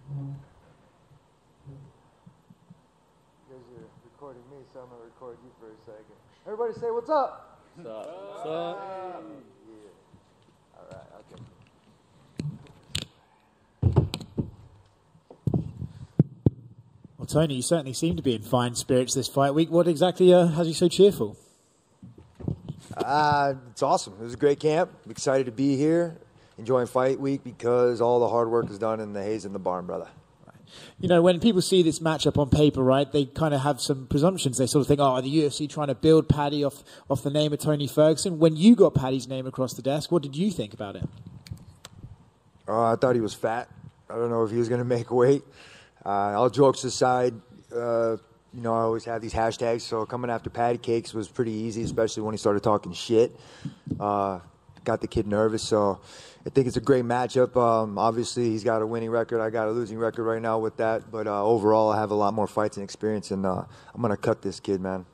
You guys are recording me, so I'm going to record you for a second. Everybody say what's up. What's up? What's up? Yeah. All right, okay. Well, Tony, you certainly seem to be in fine spirits this fight week. What exactly has you so cheerful? It's awesome. It was a great camp. I'm excited to be here, enjoying fight week because all the hard work is done in the haze in the barn, brother. You know, when people see this matchup on paper, right, they kind of have some presumptions. They sort of think, oh, are the UFC trying to build Paddy off the name of Tony Ferguson? When you got Paddy's name across the desk, what did you think about it? I thought he was fat. I don't know if he was going to make weight. All jokes aside, you know, I always have these hashtags, so coming after Patty Cakes was pretty easy, especially when he started talking shit. Got the kid nervous, so I think it's a great matchup. Obviously, he's got a winning record. I got a losing record right now with that, but overall, I have a lot more fights and experience, and I'm going to cut this kid, man.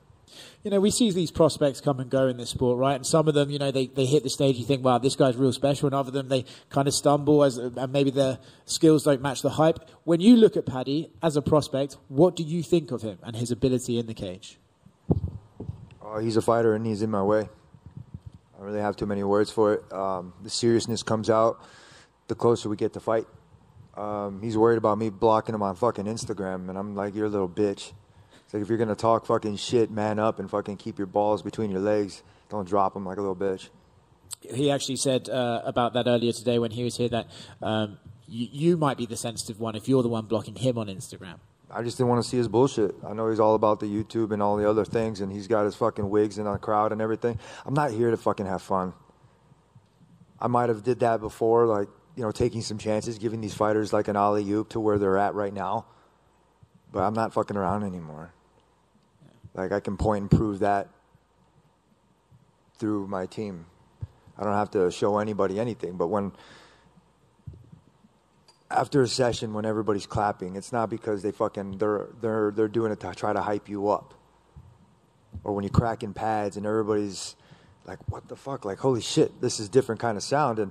You know, we see these prospects come and go in this sport, right? And some of them, you know, they hit the stage, you think, wow, this guy's real special. And other them, they kind of stumble and maybe their skills don't match the hype. When you look at Paddy as a prospect, what do you think of him and his ability in the cage? He's a fighter, and he's in my way. I don't really have too many words for it. The seriousness comes out the closer we get to fight. He's worried about me blocking him on fucking Instagram, and I'm like, you're a little bitch. It's like, if you're going to talk fucking shit, man up and fucking keep your balls between your legs. Don't drop them like a little bitch. He actually said about that earlier today when he was here that you might be the sensitive one if you're the one blocking him on Instagram. I just didn't want to see his bullshit. I know he's all about the YouTube and all the other things, and he's got his fucking wigs and a crowd and everything. I'm not here to fucking have fun. I might have did that before, like, you know, taking some chances, giving these fighters like an alley-oop to where they're at right now. But I'm not fucking around anymore. Like, I can point and prove that through my team. I don't have to show anybody anything. But when, after a session, when everybody's clapping, it's not because they're doing it to try to hype you up. Or when you're cracking pads and everybody's like, what the fuck? Like, holy shit, this is different kind of sound. And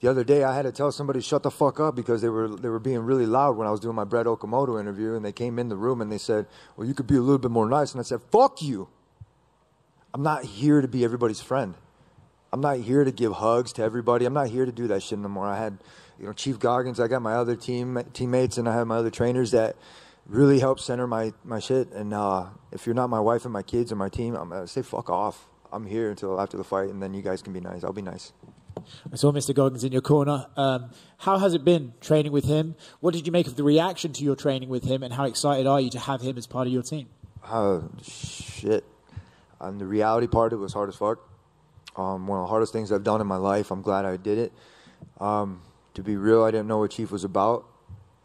the other day, I had to tell somebody, shut the fuck up, because they were being really loud when I was doing my Brett Okamoto interview, and they came in the room and they said, well, you could be a little bit more nice. And I said, fuck you. I'm not here to be everybody's friend. I'm not here to give hugs to everybody. I'm not here to do that shit no more. I had, you know, Chief Goggins, I got my other teammates, and I have my other trainers that really help center my shit. And if you're not my wife and my kids or my team, I'm going to say fuck off. I'm here until after the fight, and then you guys can be nice. I'll be nice. I saw Mr. Goggins in your corner. How has it been training with him? What did you make of the reaction to your training with him, and how excited are you to have him as part of your team? Shit. On the reality part, it was hard as fuck. One of the hardest things I've done in my life. I'm glad I did it. To be real, I didn't know what Chief was about.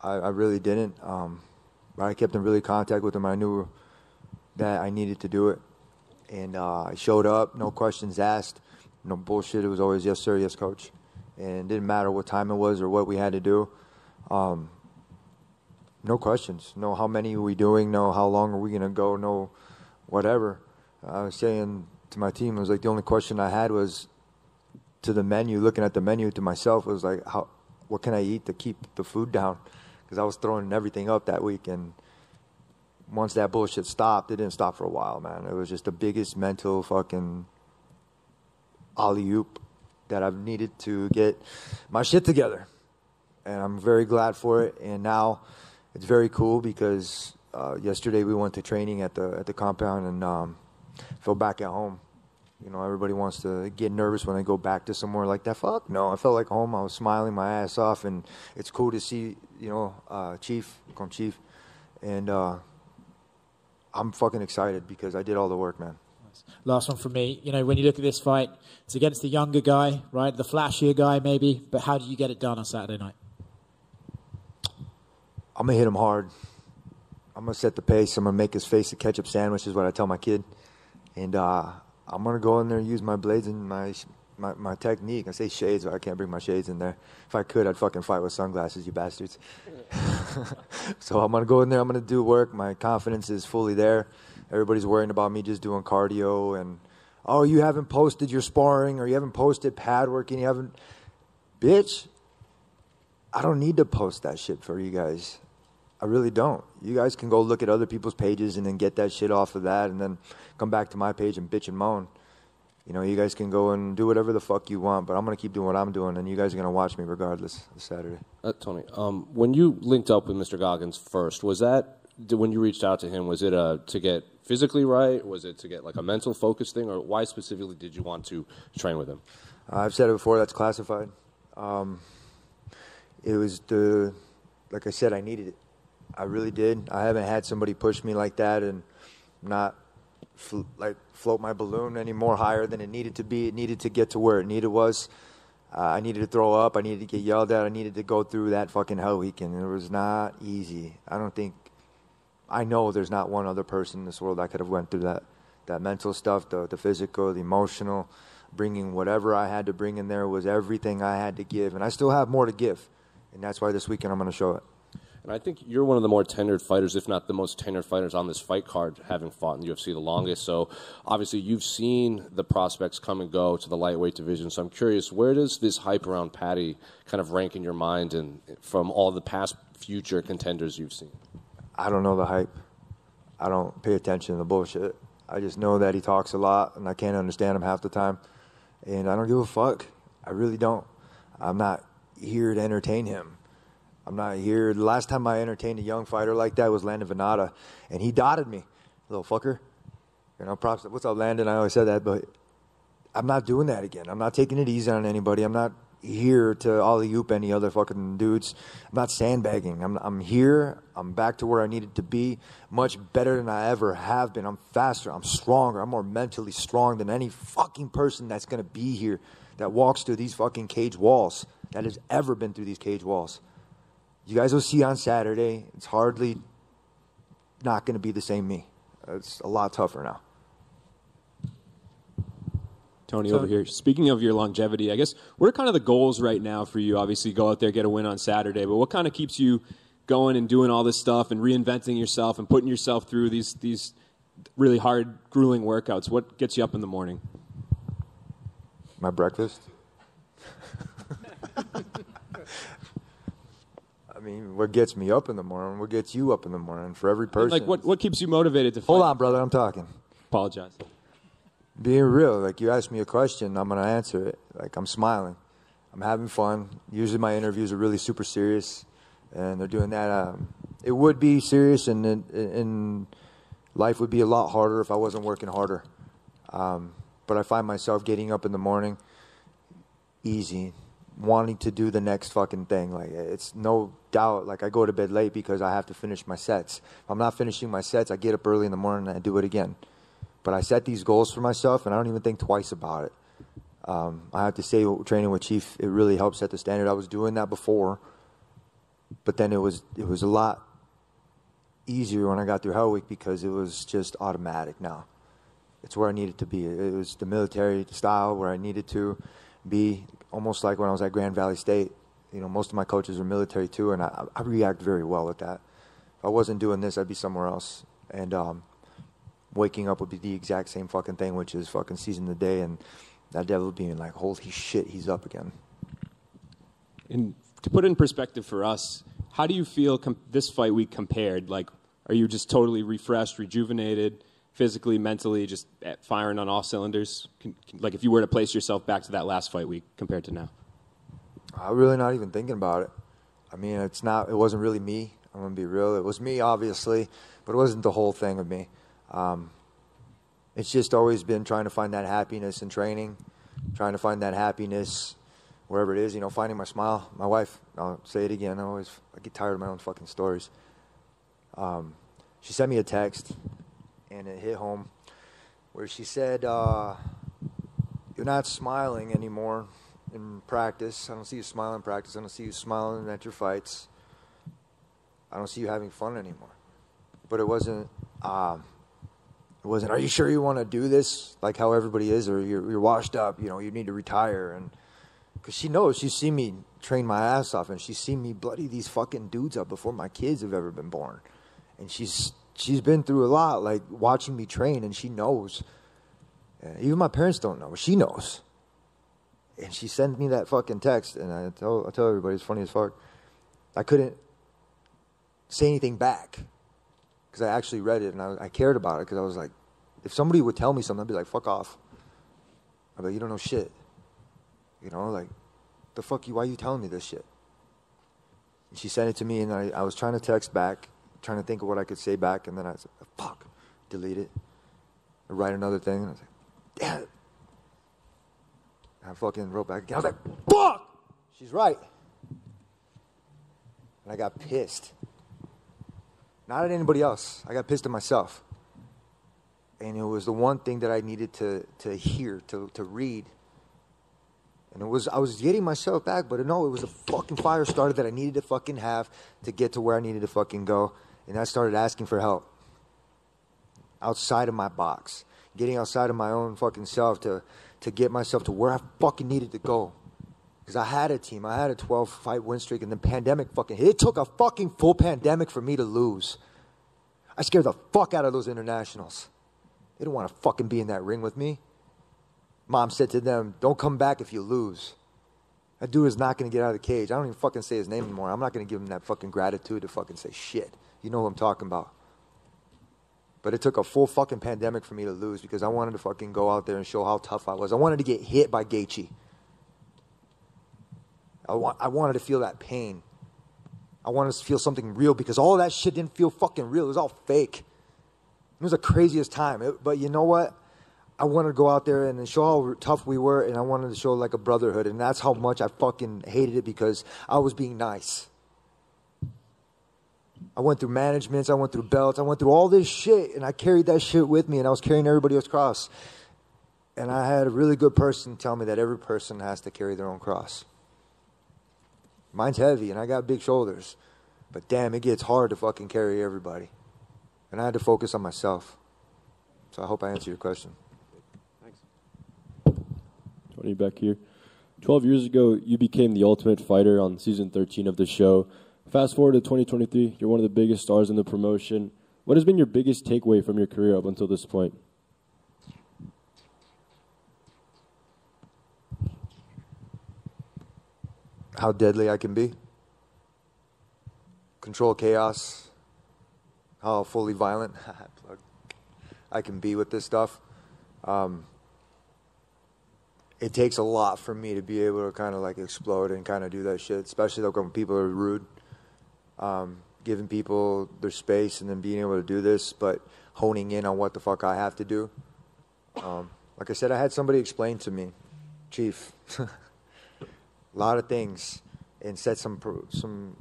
I really didn't. But I kept in really contact with him. I knew that I needed to do it. And I showed up, no questions asked. No bullshit. It was always, yes, sir, yes, coach. And it didn't matter what time it was or what we had to do. No questions. No how many are we doing. No how long are we going to go. No whatever. I was saying to my team, it was like the only question I had was to the menu, looking at the menu to myself, was like, what can I eat to keep the food down? Because I was throwing everything up that week. And once that bullshit stopped, it didn't stop for a while, man. It was just the biggest mental fucking alley-oop that I've needed to get my shit together, and I'm very glad for it. And now it's very cool because yesterday we went to training at the compound and felt back at home. You know, everybody wants to get nervous when they go back to somewhere like that. Fuck no, I felt like home. I was smiling my ass off, and it's cool to see, you know, Chief, and I'm fucking excited because I did all the work, man. Last one from me. You know, when you look at this fight, it's against the younger guy, right? The flashier guy, maybe. But how did you get it done on Saturday night? I'm going to hit him hard. I'm going to set the pace. I'm going to make his face a ketchup sandwich, is what I tell my kid. And I'm going to go in there and use my blades and my technique. I say shades, but I can't bring my shades in there. If I could, I'd fucking fight with sunglasses, you bastards. So I'm going to go in there. I'm going to do work. My confidence is fully there. Everybody's worrying about me just doing cardio and, oh, you haven't posted your sparring or you haven't posted pad work and you haven't. Bitch, I don't need to post that shit for you guys. I really don't. You guys can go look at other people's pages and then get that shit off of that and then come back to my page and bitch and moan. You know, you guys can go and do whatever the fuck you want, but I'm going to keep doing what I'm doing, and you guys are going to watch me regardless this Saturday. Tony, when you linked up with Mr. Goggins first, was that, when you reached out to him, was it to get physically right? Was it to get like a mental focus thing? Or why specifically did you want to train with him? I've said it before, that's classified. It was like I said, I needed it. I really did. I haven't had somebody push me like that and not float my balloon any more higher than it needed to be. It needed to get to where it needed was. I needed to throw up. I needed to get yelled at. I needed to go through that fucking hell weekend. It was not easy. I know there's not one other person in this world that could have went through that mental stuff, the physical, the emotional. Bringing whatever I had to bring in there was everything I had to give. And I still have more to give. And that's why this weekend I'm going to show it. And I think you're one of the more tenured fighters, if not the most tenured fighters on this fight card, having fought in the UFC the longest. So obviously you've seen the prospects come and go to the lightweight division. So I'm curious, where does this hype around Paddy kind of rank in your mind and from all the past future contenders you've seen? I don't know the hype. I don't pay attention to the bullshit. I just know that he talks a lot, and I can't understand him half the time. And I don't give a fuck. I really don't. I'm not here to entertain him. I'm not here. The last time I entertained a young fighter like that was Landon Venata, and he dotted me, little fucker. You know, props. What's up, Landon? I always said that, but I'm not doing that again. I'm not taking it easy on anybody. I'm not here to alley-oop any other fucking dudes. I'm not sandbagging. I'm here. I'm back to where I needed to be, much better than I ever have been. I'm faster. I'm stronger. I'm more mentally strong than any fucking person that's going to be here that walks through these fucking cage walls, that has ever been through these cage walls. You guys will see on Saturday, it's hardly not going to be the same me. It's a lot tougher now. Tony, over here. Speaking of your longevity, I guess, what are kind of the goals right now for you? Obviously, go out there, get a win on Saturday, but what kind of keeps you going and doing all this stuff and reinventing yourself and putting yourself through these really hard, grueling workouts? What gets you up in the morning? My breakfast. I mean, what gets me up in the morning? What gets you up in the morning? For every person. Like, what keeps you motivated to fight? Hold on, brother. I'm talking. Apologize. Being real, like you asked me a question, I'm going to answer it. Like I'm smiling. I'm having fun. Usually my interviews are really super serious, and they're doing that. It would be serious, and life would be a lot harder if I wasn't working harder. But I find myself getting up in the morning, easy, wanting to do the next fucking thing. Like it's no doubt. Like I go to bed late because I have to finish my sets. If I'm not finishing my sets, I get up early in the morning and I do it again. But I set these goals for myself, and I don't even think twice about it. I have to say, training with Chief, it really helps set the standard. I was doing that before, but then it was a lot easier when I got through Hell Week because it was just automatic now. It's where I needed to be. It was the military style where I needed to be, almost like when I was at Grand Valley State. You know, most of my coaches were military too, and I react very well with that. If I wasn't doing this, I'd be somewhere else. And waking up would be the exact same fucking thing, which is fucking seizing the day and that devil being like, holy shit, he's up again. And to put it in perspective for us, how do you feel this fight week compared? Like, are you just totally refreshed, rejuvenated, physically, mentally, just firing on all cylinders? Like, if you were to place yourself back to that last fight week compared to now? I'm really not even thinking about it. I mean, it wasn't really me. I'm going to be real. It was me, obviously, but it wasn't the whole thing of me. It's just always been trying to find that happiness in training, trying to find that happiness wherever it is, you know, finding my smile. My wife, I'll say it again, I get tired of my own fucking stories. She sent me a text, and it hit home, where she said, you're not smiling anymore in practice. I don't see you smiling in practice. I don't see you smiling at your fights. I don't see you having fun anymore. But it wasn't, are you sure you want to do this? Like how everybody is, or you're washed up, you know, you need to retire. And because she knows, she's seen me train my ass off, and she's seen me bloody these fucking dudes up before my kids have ever been born. And she's been through a lot, like watching me train, and she knows. Even my parents don't know, but she knows. And she sent me that fucking text, and I tell everybody, it's funny as fuck. I couldn't say anything back because I actually read it and I cared about it because I was like, if somebody would tell me something, I'd be like, fuck off. I'd be like, you don't know shit. You know, like, the fuck you, why are you telling me this shit? And she sent it to me and I was trying to text back, trying to think of what I could say back, and then I said, fuck, delete it. I write another thing, and I was like, damn it. And I fucking wrote back again. I was like, fuck! She's right. And I got pissed. Not at anybody else. I got pissed at myself. And it was the one thing that I needed to hear, to read. And I was getting myself back, but no, it was a fucking fire starter that I needed to fucking have to get to where I needed to fucking go. And I started asking for help. Outside of my box. Getting outside of my own fucking self to get myself to where I fucking needed to go. Because I had a team. I had a 12-fight win streak, and the pandemic fucking hit. It took a fucking full pandemic for me to lose. I scared the fuck out of those internationals. They don't want to fucking be in that ring with me. Mom said to them, don't come back if you lose. That dude is not going to get out of the cage. I don't even fucking say his name anymore. I'm not going to give him that fucking gratitude to fucking say shit. You know what I'm talking about. But it took a full fucking pandemic for me to lose because I wanted to fucking go out there and show how tough I was. I wanted to get hit by Gaethje. I wanted to feel that pain. I wanted to feel something real because all of that shit didn't feel fucking real. It was all fake. It was the craziest time. But you know what? I wanted to go out there and show how tough we were, and I wanted to show like a brotherhood, and that's how much I fucking hated it because I was being nice. I went through managements, I went through belts, I went through all this shit, and I carried that shit with me, and I was carrying everybody else's cross. And I had a really good person tell me that every person has to carry their own cross. Mine's heavy, and I got big shoulders. But damn, it gets hard to fucking carry everybody. And I had to focus on myself. So I hope I answered your question. Tony, back here. 12 years ago, you became the Ultimate Fighter on season 13 of the show. Fast forward to 2023, you're one of the biggest stars in the promotion. What has been your biggest takeaway from your career up until this point? How deadly I can be. Control chaos. How fully violent I can be with this stuff. It takes a lot for me to be able to kind of like explode and kind of do that shit, especially like when people are rude. Giving people their space and then being able to do this, but honing in on what the fuck I have to do. Like I said, I had somebody explain to me, Chief, a lot of things, and set some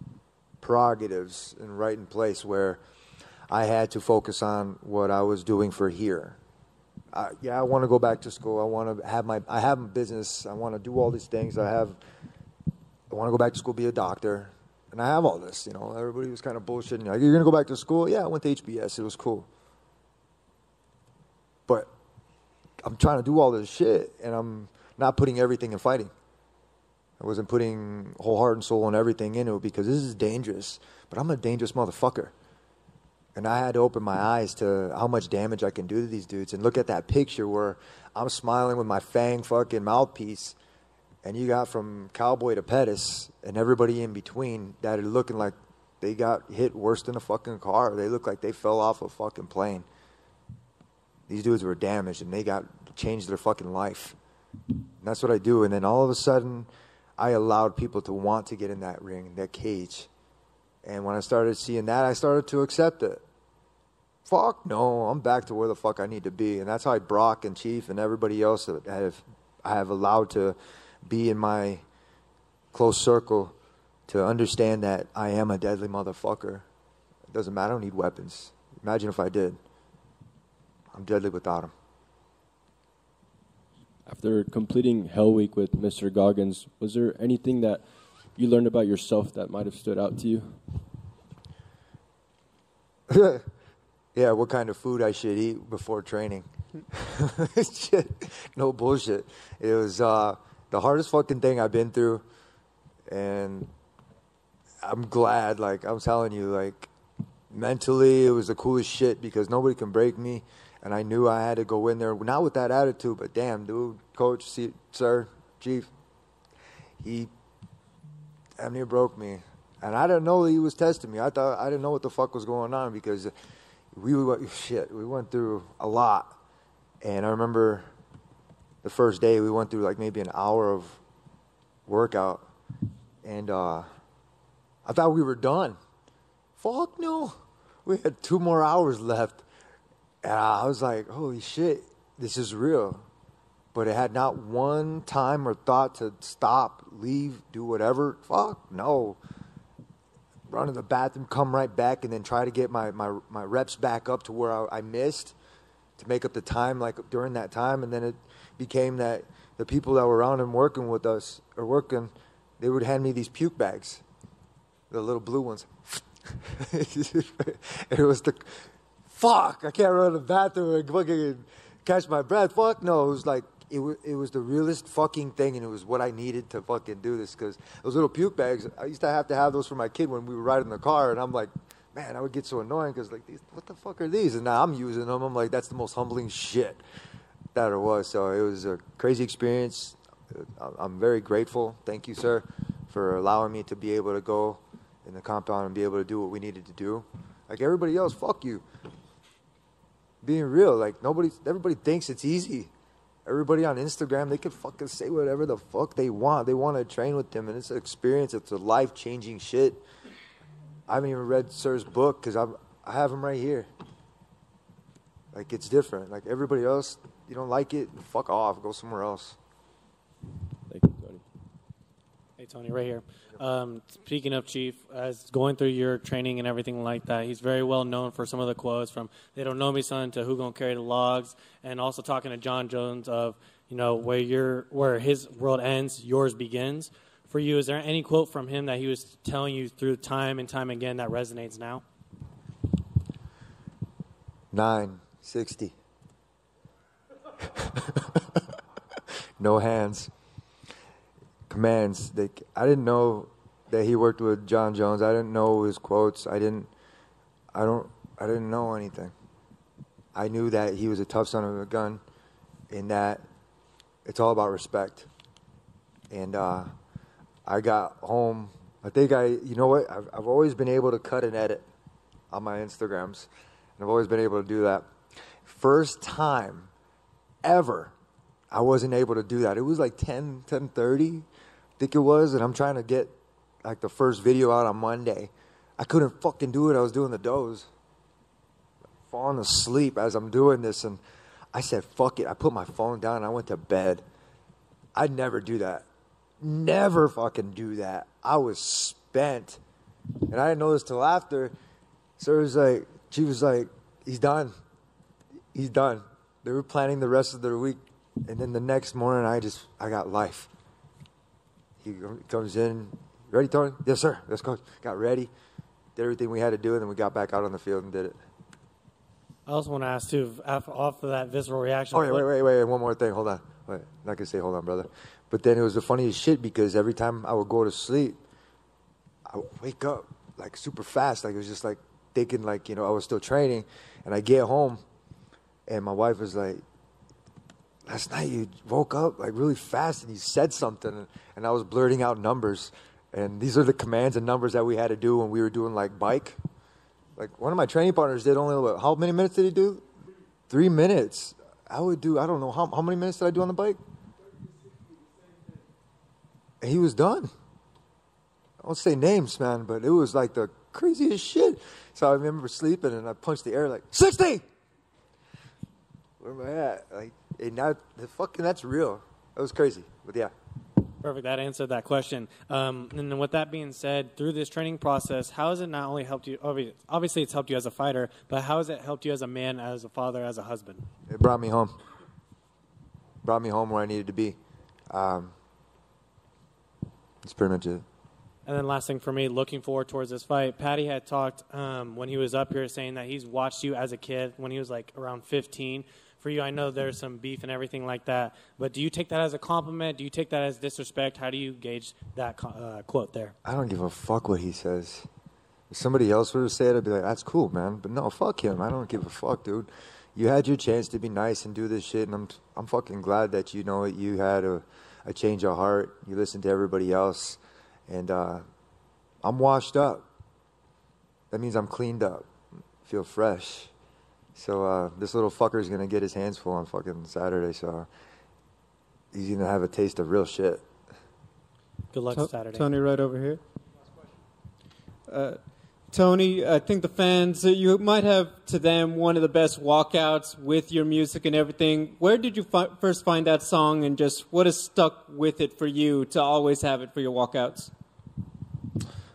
prerogatives and right in place where I had to focus on what I was doing for here. I want to go back to school. I want to have I have a business. I want to do all these things. I want to go back to school, be a doctor. And I have all this, you know. Everybody was kind of bullshitting. Like, you're going to go back to school? Yeah, I went to HBS. It was cool. But I'm trying to do all this shit, and I'm not putting everything in fighting. I wasn't putting whole heart and soul and everything into it because this is dangerous. But I'm a dangerous motherfucker. And I had to open my eyes to how much damage I can do to these dudes. And look at that picture where I'm smiling with my fang fucking mouthpiece. And you got from Cowboy to Pettis and everybody in between that are looking like they got hit worse than a fucking car. They look like they fell off a fucking plane. These dudes were damaged and they changed their fucking life. And that's what I do. And then all of a sudden, I allowed people to want to get in that ring, that cage. And when I started seeing that, I started to accept it. Fuck no, I'm back to where the fuck I need to be. And that's how Brock and Chief and everybody else that I have allowed to be in my close circle to understand that I am a deadly motherfucker. It doesn't matter. I don't need weapons. Imagine if I did. I'm deadly without them. After completing Hell Week with Mr. Goggins, was there anything that you learned about yourself that might have stood out to you? Yeah, what kind of food I should eat before training. Shit, no bullshit. It was the hardest fucking thing I've been through, and I'm glad. Like, I'm telling you, like, mentally it was the coolest shit because nobody can break me, and I knew I had to go in there, not with that attitude, but damn, dude, coach, sir, chief, he damn near broke me. And I didn't know that he was testing me. I didn't know what the fuck was going on because we went through a lot. And I remember the first day we went through like maybe an hour of workout. And I thought we were done. Fuck no. We had 2 more hours left. And I was like, holy shit, this is real. But it had not one time or thought to stop, leave, do whatever. Fuck no. Run to the bathroom, come right back, and then try to get my reps back up to where I missed to make up the time like during that time. And then it became that the people that were around and working with us or working, they would hand me these puke bags, the little blue ones. It was the fuck. I can't run to the bathroom and fucking catch my breath. Fuck no. It was like it was the realest fucking thing, and it was what I needed to fucking do this because those little puke bags. I used to have those for my kid when we were riding in the car, and I'm like, man, I would get so annoying because like, what the fuck are these? And now I'm using them. I'm like, that's the most humbling shit that it was. So it was a crazy experience. I'm very grateful. Thank you, sir, for allowing me to be able to go in the compound and be able to do what we needed to do. Like everybody else, fuck you. Being real, like everybody thinks it's easy. Everybody on Instagram, they can fucking say whatever the fuck they want. They want to train with them, and it's an experience. It's a life-changing shit. I haven't even read Sir's book because I have him right here. Like, it's different. Like, everybody else, you don't like it, fuck off. Go somewhere else. Thank you, Tony. Hey, Tony, right here. Speaking of Chief, as going through your training and everything like that, he's very well known for some of the quotes from "They don't know me, son" to "Who gonna carry the logs," and also talking to John Jones of, you know, where his world ends, yours begins. For you, is there any quote from him that he was telling you through time and time again that resonates now? 960. No hands. Commands. I didn't know that he worked with John Jones. I didn't know his quotes. I didn't know anything. I knew that he was a tough son of a gun, in that it's all about respect. And I got home. You know what? I've always been able to cut and edit on my Instagrams, and I've always been able to do that. First time ever, I wasn't able to do that. It was like 10:30. I think it was, and I'm trying to get like the first video out on Monday. I couldn't fucking do it. I was doing the doze, falling asleep as I'm doing this, and I said, fuck it. I put my phone down and I went to bed. I'd never do that. Never fucking do that. I was spent, and I didn't know this till after. So it was like, she was like, he's done. He's done. They were planning the rest of their week, and then the next morning I got life. He comes in, ready, Tony? Yes, sir. Let's go. Got ready, did everything we had to do, and then we got back out on the field and did it. I also want to ask, too, off of that visceral reaction. Oh, yeah, wait. One more thing. Hold on. Wait, I'm not going to say hold on, brother. But then it was the funniest shit because every time I would go to sleep, I would wake up like super fast. Like it was just like thinking like, you know, I was still training. And I get home and my wife was like, last night you woke up like really fast and you said something. And I was blurting out numbers. And these are the commands and numbers that we had to do when we were doing like bike. Like one of my training partners did only, how many minutes did he do? 3 minutes. I would do, I don't know, how many minutes did I do on the bike? And he was done. I won't say names, man, but it was like the craziest shit. So I remember sleeping and I punched the air like, 60! Where am I at? Like, and now, that's real. That was crazy, but yeah. Perfect. That answered that question. And then with that being said, through this training process, how has it not only helped you, obviously it's helped you as a fighter, but how has it helped you as a man, as a father, as a husband? It brought me home. Brought me home where I needed to be. That's pretty much it. And then last thing for me, looking forward towards this fight, Paddy had talked when he was up here saying that he's watched you as a kid when he was like around 15. For you, I know there's some beef and everything like that, but do you take that as a compliment? Do you take that as disrespect? How do you gauge that quote there? I don't give a fuck what he says. If somebody else would have said it, I'd be like, that's cool, man. But no, fuck him. I don't give a fuck, dude. You had your chance to be nice and do this shit, and I'm fucking glad that you know it. You had a change of heart. You listened to everybody else, and I'm washed up. That means I'm cleaned up. Feel fresh. So this little fucker is going to get his hands full on fucking Saturday. So he's going to have a taste of real shit. Good luck Saturday. Tony, right over here. Tony, I think the fans, you might have to them one of the best walkouts with your music and everything. Where did you first find that song, and just what has stuck with it for you to always have it for your walkouts?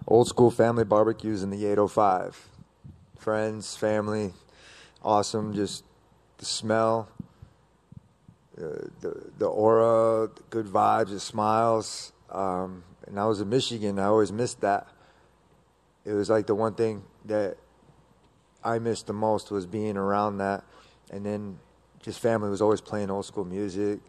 Old school family barbecues in the 805. Friends, family, awesome. Just the smell, the aura, the good vibes, the smiles. And I was in Michigan. I always missed that. It was like the one thing that I missed the most was being around that. And then just family was always playing old school music,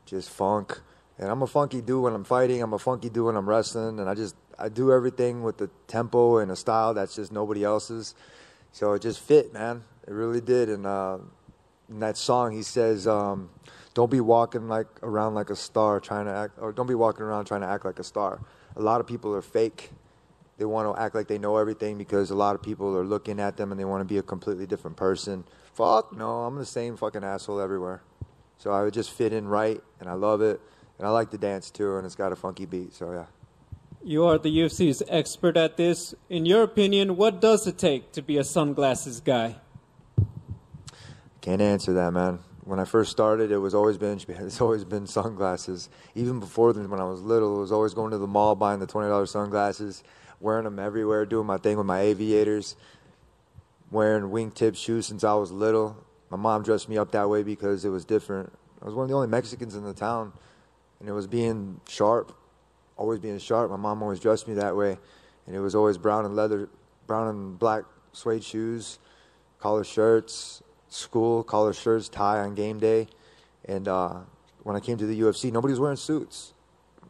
just funk. And I'm a funky dude when I'm fighting. I'm a funky dude when I'm wrestling. And I do everything with the tempo and a style that's just nobody else's. So it just fit, man. It really did. And in that song, he says, don't be walking around like a star trying to act, or don't be walking around trying to act like a star. A lot of people are fake. They want to act like they know everything because a lot of people are looking at them and they want to be a completely different person. Fuck no, I'm the same fucking asshole everywhere. So I would just fit in right, and I love it. And I like to dance too, and it's got a funky beat, so yeah. You are the UFC's expert at this. In your opinion, what does it take to be a sunglasses guy? Can't answer that, man. When I first started, it's always been sunglasses. Even before then, when I was little, it was always going to the mall, buying the $20 sunglasses, wearing them everywhere, doing my thing with my aviators, wearing wingtip shoes since I was little. My mom dressed me up that way because it was different. I was one of the only Mexicans in the town, and it was being sharp, always being sharp. My mom always dressed me that way, and it was always brown and black suede shoes, collar shirts, school, collar shirts, tie on game day. And when I came to the UFC, nobody was wearing suits.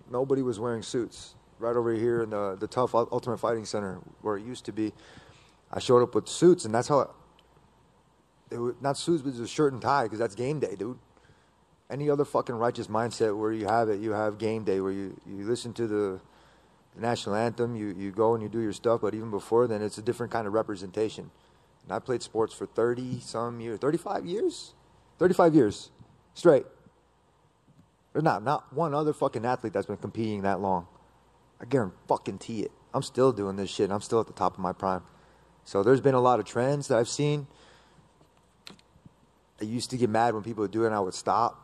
Nobody was wearing suits. Right over here in the Tough Ultimate Fighting Center, where it used to be, I showed up with suits, and that's how it was, not suits, but it was a shirt and tie, because that's game day, dude. Any other fucking righteous mindset where you have it, you have game day, where you listen to the national anthem, you go and you do your stuff, but even before then, it's a different kind of representation. And I played sports for 30-some years, 35 years? 35 years, straight. There's not one other fucking athlete that's been competing that long. I guarantee it. I'm still doing this shit, and I'm still at the top of my prime. So there's been a lot of trends that I've seen. I used to get mad when people would do it, and I would stop.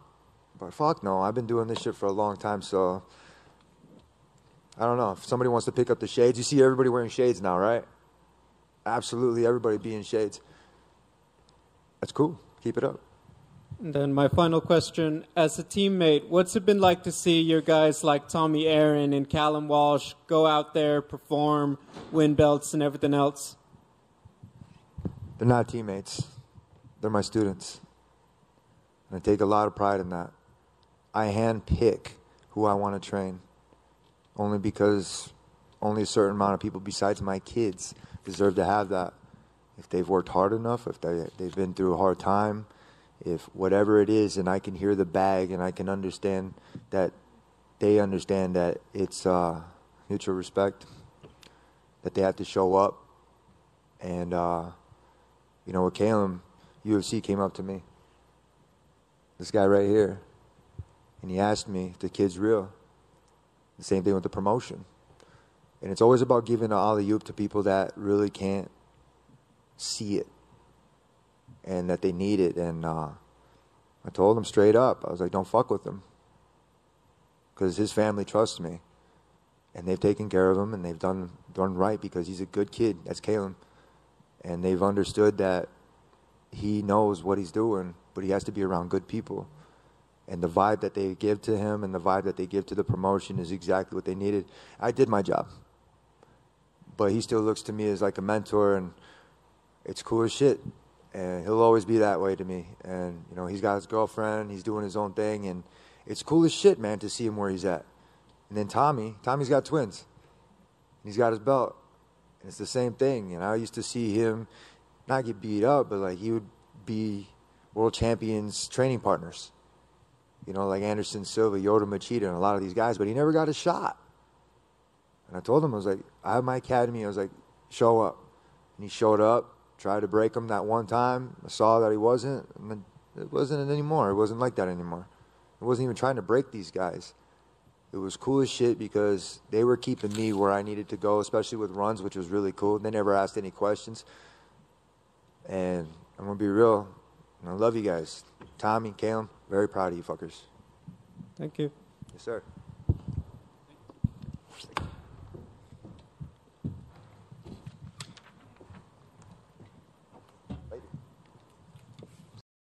But fuck no, I've been doing this shit for a long time, so I don't know. If somebody wants to pick up the shades, you see everybody wearing shades now, right? Absolutely everybody being shades. That's cool. Keep it up. And then my final question, as a teammate, what's it been like to see your guys like Tommy Aaron and Callum Walsh go out there, perform, win belts and everything else? They're not teammates. They're my students. And I take a lot of pride in that. I handpick who I want to train, only because only a certain amount of people besides my kids deserve to have that. If they've worked hard enough, if they've been through a hard time, if whatever it is, and I can hear the bag and I can understand that they understand that it's mutual respect, that they have to show up. And, with Caleb, UFC came up to me, this guy right here, and he asked me if the kid's real. The same thing with the promotion. And it's always about giving an alley-oop to people that really can't see it and that they need it. And I told him straight up, I was like, don't fuck with him, because his family trusts me, and they've taken care of him, and they've done right, because he's a good kid. That's Caleb. And they've understood that he knows what he's doing, but he has to be around good people. And the vibe that they give to him and the vibe that they give to the promotion is exactly what they needed. I did my job. But he still looks to me as like a mentor, and it's cool as shit. And he'll always be that way to me. And, he's got his girlfriend, he's doing his own thing, and it's cool as shit, man, to see him where he's at. And then Tommy's got twins. He's got his belt. And it's the same thing. And I used to see him not get beat up, but like he would be world champions training partners. Like Anderson Silva, Yoda Machida, and a lot of these guys, but he never got a shot. And I told him, I was like, I have my academy. I was like, show up. And he showed up, tried to break him that one time. I saw that he wasn't, and then it wasn't anymore. It wasn't like that anymore. I wasn't even trying to break these guys. It was cool as shit because they were keeping me where I needed to go, especially with runs, which was really cool. They never asked any questions. And I'm going to be real. I love you guys. Tommy, Caleb, very proud of you fuckers. Thank you. Yes, sir.